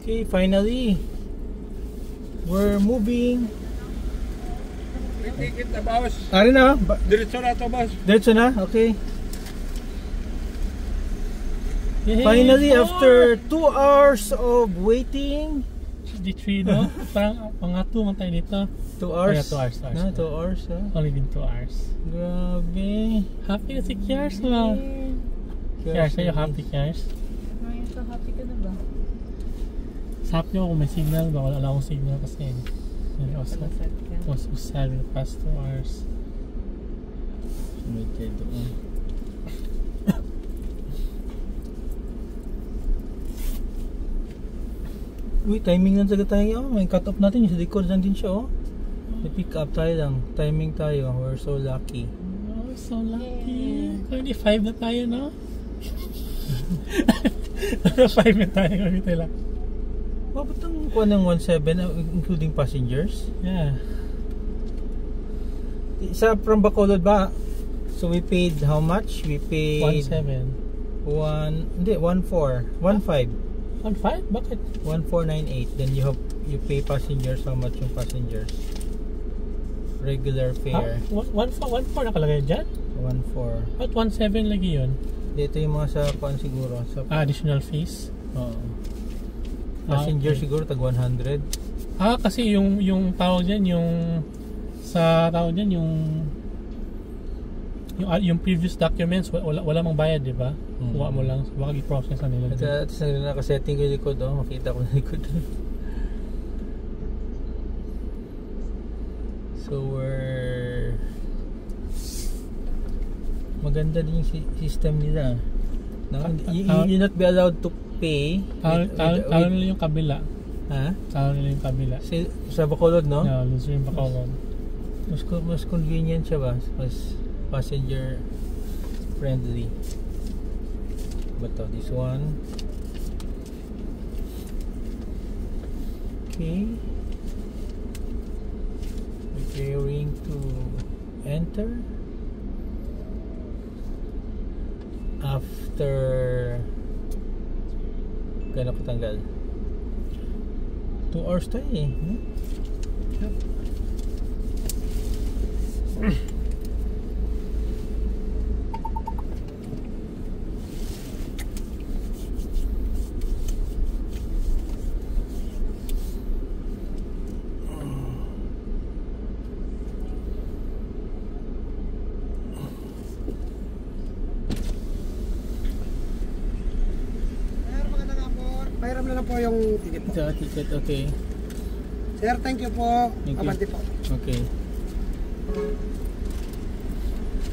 Okay, finally, we're moving. Ticket na boss. Ari na? Diretso na to boss. Diretso na? Okay. Yay, Finally, 4. after 2 hours of waiting. D3 no? Parang mga 2 man tayo dito. 2 hours? Yeah, 2 hours. No, 2 hours Only been 2 hours. Grabe. Happy na si Kiars mo. Kiars, are you happy, Kiars? Ngayon so happy ka na ba? Sabi ko kung may signal ba? Wala akong signal kasi. I was so sad in the past 2 hours. Sumit kayo doon. Uy, timing lang talaga tayo. May cut off natin. Yung sa likod lang din siya, oh. May pick up tayo lang. Timing tayo. We're so lucky. Oh, so lucky. 25 na tayo, no? 5 na tayo. Kami tayo lang. Ba't ang kuha ng 1.7 including passengers? Yeah. Sa from Bacolod ba? So we paid how much? We paid 1.7. 1.4 1.5 1.5? Bakit? 1.498. Then you pay passengers. How much yung passengers? Regular fare. 1.4 nakalagay dyan? 1.4. Ba't 1.7 lagi yun? Dito yung mga sa kuan siguro sa Additional fees? Oo. Passenger okay. siguro tag 100. Kasi yung tawag dyan, yung sa tawag dyan, yung previous documents, wala mang bayad, di ba? Kuha mo lang, baka i-process na nila. At sa nakasetting ko yung likod, oh, makita ko na likod. So we're maganda din yung system nila. No? You not be allowed to pay. Talo nila yung kabila. Ha? Talo nila yung kabila. Sa Bacolod, no? No, loser yung Bacolod. Mas convenient siya ba? Mas passenger friendly. But this one. Okay. Preparing to enter. After gano'n katanggal? 2 hours tayo eh. Yep. Pairam na lang po yung ticket po. Ticket, okay. Sir, thank you po. Thank you. Abante po. Okay.